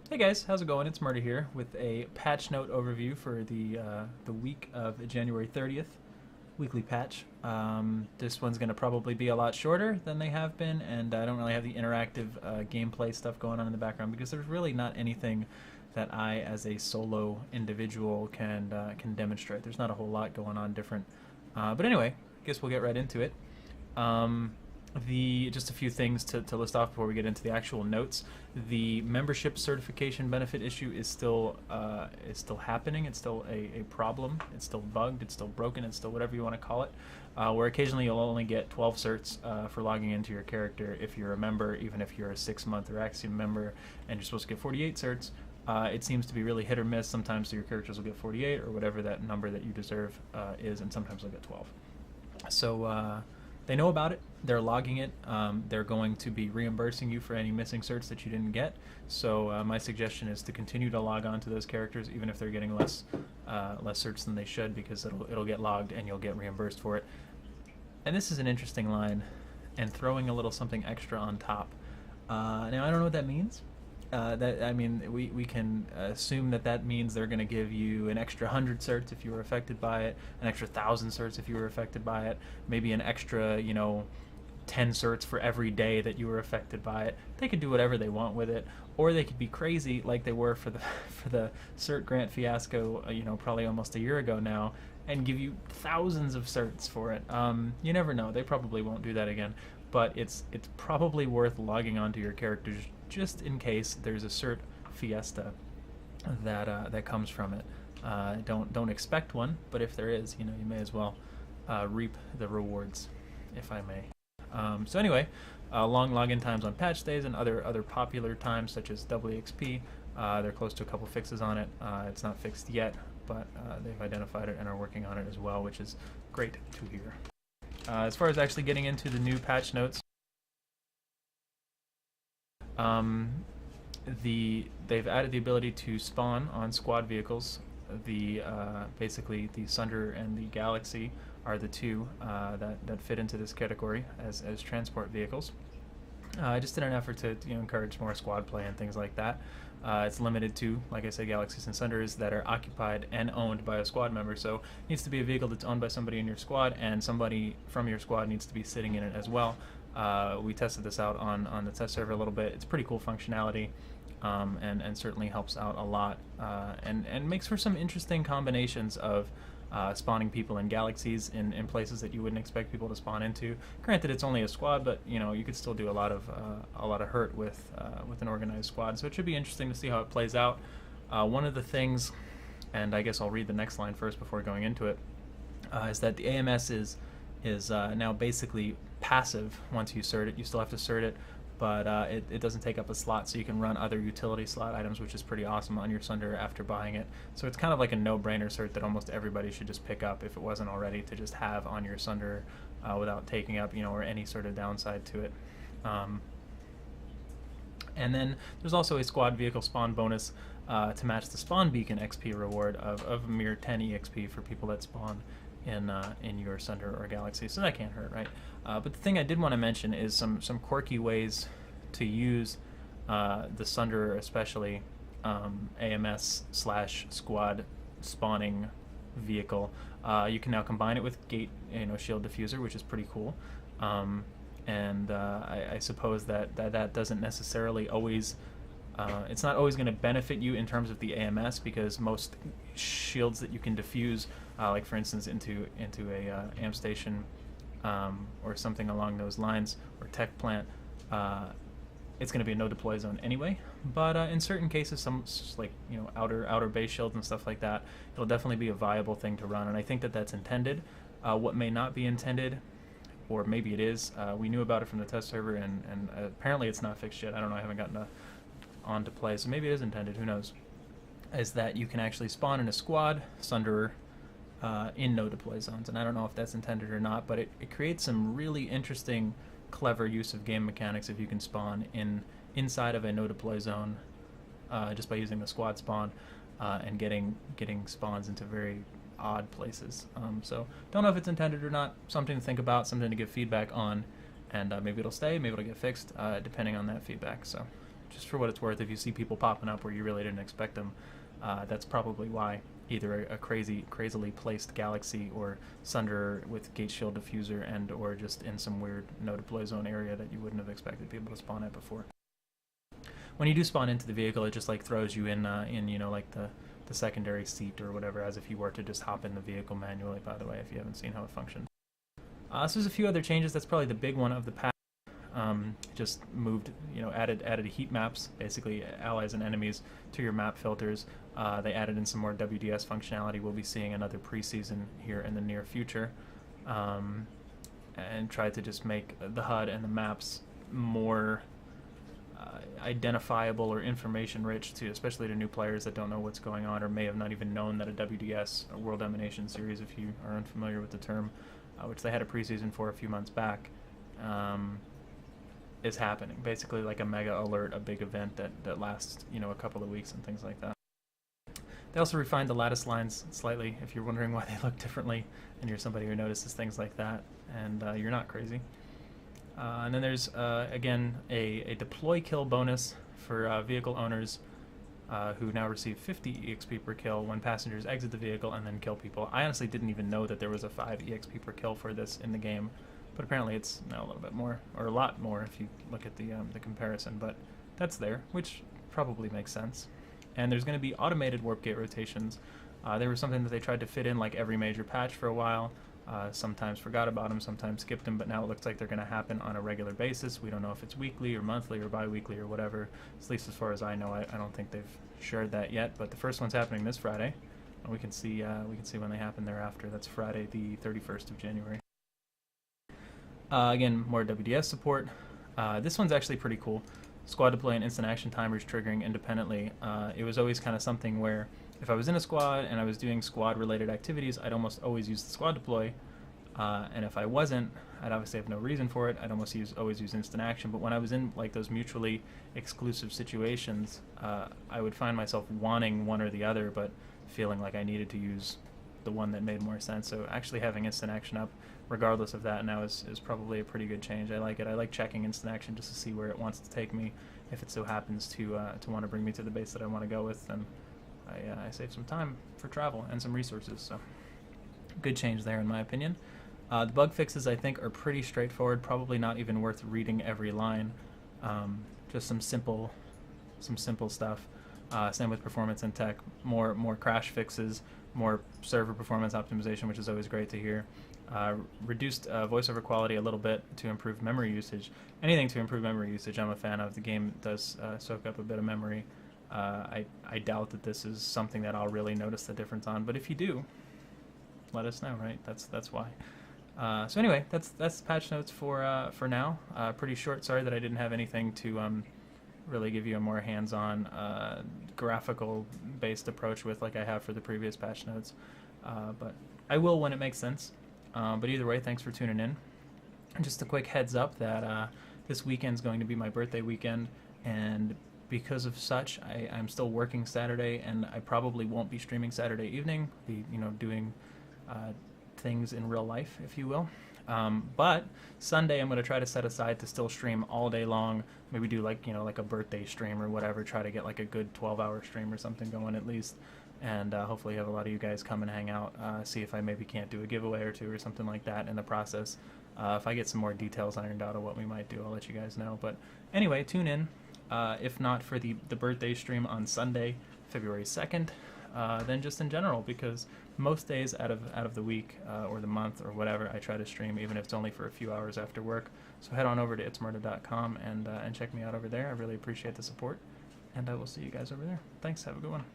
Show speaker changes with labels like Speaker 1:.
Speaker 1: Hey guys, how's it going? It's Murda here with a patch note overview for the week of January 30th, weekly patch. This one's going to probably be a lot shorter than they have been, and I don't really have the interactive gameplay stuff going on in the background because there's really not anything that I, as a solo individual, can demonstrate. There's not a whole lot going on different. But anyway, I guess we'll get right into it. Um, just a few things to list off before we get into the actual notes. The membership certification benefit issue is still happening. It's still a problem. It's still bugged. It's still broken. It's still whatever you want to call it. Where occasionally you'll only get 12 certs for logging into your character if you're a member, even if you're a 6-month or Axiom member, and you're supposed to get 48 certs. It seems to be really hit or miss. Sometimes your characters will get 48 or whatever that number that you deserve is, and sometimes they'll get 12. So they know about it. They're logging it. They're going to be reimbursing you for any missing certs that you didn't get. So my suggestion is to continue to log on to those characters, even if they're getting less certs than they should, because it'll get logged and you'll get reimbursed for it. And this is an interesting line, and throwing a little something extra on top. Now I don't know what that means. We can assume that means they're going to give you an extra 100 certs if you were affected by it, an extra 1,000 certs if you were affected by it, maybe an extra 10 certs for every day that you were affected by it. They could do whatever they want with it, or they could be crazy like they were for the cert grant fiasco, probably almost a year ago now, and give you thousands of certs for it. You never know. They probably won't do that again, but it's probably worth logging onto your characters just in case there's a cert fiesta that comes from it. Don't expect one, but if there is, you may as well reap the rewards, if I may. So anyway, long login times on patch days and other popular times such as WXP. They're close to a couple fixes on it. It's not fixed yet, but they've identified it and are working on it as well, which is great to hear. As far as actually getting into the new patch notes, they've added the ability to spawn on squad vehicles. Basically the Sunder and the Galaxy are the two that fit into this category as transport vehicles. I just did an effort to encourage more squad play and things like that. It's limited to, like I said, Galaxies and Sunders that are occupied and owned by a squad member. So it needs to be a vehicle that's owned by somebody in your squad, and somebody from your squad needs to be sitting in it as well. We tested this out on the test server a little bit. It's pretty cool functionality, and certainly helps out a lot, and makes for some interesting combinations of spawning people in galaxies in places that you wouldn't expect people to spawn into. Granted, it's only a squad, but you could still do a lot of hurt with an organized squad. So it should be interesting to see how it plays out. One of the things, and I guess I'll read the next line first before going into it, is that the AMS is now basically passive once you cert it. You still have to cert it, but it doesn't take up a slot, so you can run other utility slot items, which is pretty awesome on your Sunder after buying it. So it's kind of like a no-brainer cert that almost everybody should just pick up if it wasn't already, to just have on your Sunder without taking up, or any sort of downside to it. And then there's also a squad vehicle spawn bonus to match the spawn beacon XP reward of a mere 10 EXP for people that spawn in your Sunder or Galaxy, so that can't hurt, right? But the thing I did want to mention is some quirky ways to use the Sunder, especially AMS/squad spawning vehicle. You can now combine it with gate, shield diffuser, which is pretty cool. And I suppose that doesn't necessarily always. It's not always going to benefit you in terms of the AMS, because most shields that you can diffuse, like for instance into a AM station or something along those lines, or tech plant, it's going to be a no deploy zone anyway. But in certain cases, some like outer base shields and stuff like that, it'll definitely be a viable thing to run, and I think that's intended. What may not be intended, or maybe it is, we knew about it from the test server, and apparently it's not fixed yet. I don't know. I haven't gotten on to play, so maybe it is intended, who knows, is that you can actually spawn in a squad Sunderer in no deploy zones, and I don't know if that's intended or not, but it creates some really interesting, clever use of game mechanics if you can spawn inside of a no deploy zone just by using the squad spawn and getting spawns into very odd places. So don't know if it's intended or not. Something to think about, something to give feedback on, and maybe it'll stay, maybe it'll get fixed, depending on that feedback. So just for what it's worth, if you see people popping up where you really didn't expect them, that's probably why. Either a crazily placed galaxy, or Sunder with gate shield diffuser, and or just in some weird no deploy zone area that you wouldn't have expected people to spawn at before. When you do spawn into the vehicle, it just like throws you in like the secondary seat or whatever, as if you were to just hop in the vehicle manually, by the way, if you haven't seen how it functions. So there's a few other changes. That's probably the big one of the patch. Just moved, added heat maps, basically allies and enemies, to your map filters. They added in some more WDS functionality. We'll be seeing another preseason here in the near future, and tried to just make the HUD and the maps more identifiable or information rich, especially to new players that don't know what's going on, or may have not even known that a WDS, a World Domination Series, if you are unfamiliar with the term, which they had a preseason for a few months back, is happening. Basically like a mega alert, a big event that lasts a couple of weeks and things like that. They also refined the lattice lines slightly, if you're wondering why they look differently and you're somebody who notices things like that, and you're not crazy. And then there's again a deploy kill bonus for vehicle owners who now receive 50 EXP per kill when passengers exit the vehicle and then kill people. I honestly didn't even know that there was a 5 EXP per kill for this in the game, but apparently it's now a little bit more, or a lot more if you look at the comparison, but that's there, which probably makes sense. And there's going to be automated warp gate rotations. They were something that they tried to fit in like every major patch for a while. Sometimes forgot about them, sometimes skipped them, but now it looks like they're going to happen on a regular basis. We don't know if it's weekly or monthly or bi-weekly or whatever. At least as far as I know, I don't think they've shared that yet. But the first one's happening this Friday, and we can see when they happen thereafter. That's Friday, the 31st of January. Again, more WDS support. This one's actually pretty cool. Squad deploy and instant action timers triggering independently. It was always kind of something where if I was in a squad and I was doing squad-related activities, I'd almost always use the squad deploy, and if I wasn't, I'd obviously have no reason for it. I'd almost always use instant action. But when I was in like those mutually exclusive situations, I would find myself wanting one or the other, but feeling like I needed to use the one that made more sense. So actually having instant action up, regardless of that, now is probably a pretty good change. I like it. I like checking instant action just to see where it wants to take me. If it so happens to want to bring me to the base that I want to go with, then I save some time for travel and some resources. So good change there in my opinion. The bug fixes I think are pretty straightforward, probably not even worth reading every line. Just some simple stuff. Same with performance and tech. More crash fixes, more server performance optimization, which is always great to hear. Reduced voiceover quality a little bit to improve memory usage. Anything to improve memory usage I'm a fan of. The game does soak up a bit of memory. I doubt that this is something that I'll really notice the difference on, but if you do, let us know, right? That's why. So anyway, that's patch notes for now. Pretty short. Sorry that I didn't have anything to really give you a more hands-on graphical-based approach with like I have for the previous patch notes, but I will when it makes sense. But either way, thanks for tuning in. Just a quick heads up that this weekend's going to be my birthday weekend, and because of such, I'm still working Saturday, and I probably won't be streaming Saturday evening, doing things in real life, if you will. But Sunday I'm going to try to set aside to still stream all day long, maybe do like a birthday stream or whatever, try to get like a good 12-hour stream or something going at least, and hopefully have a lot of you guys come and hang out, see if I maybe can't do a giveaway or two or something like that in the process. If I get some more details ironed out of what we might do, I'll let you guys know. But anyway, tune in. If not for the birthday stream on Sunday, February 2nd, then just in general, because most days out of the week or the month or whatever, I try to stream, even if it's only for a few hours after work. So head on over to ItZMuRdA.com and check me out over there. I really appreciate the support, and I will see you guys over there. Thanks. Have a good one.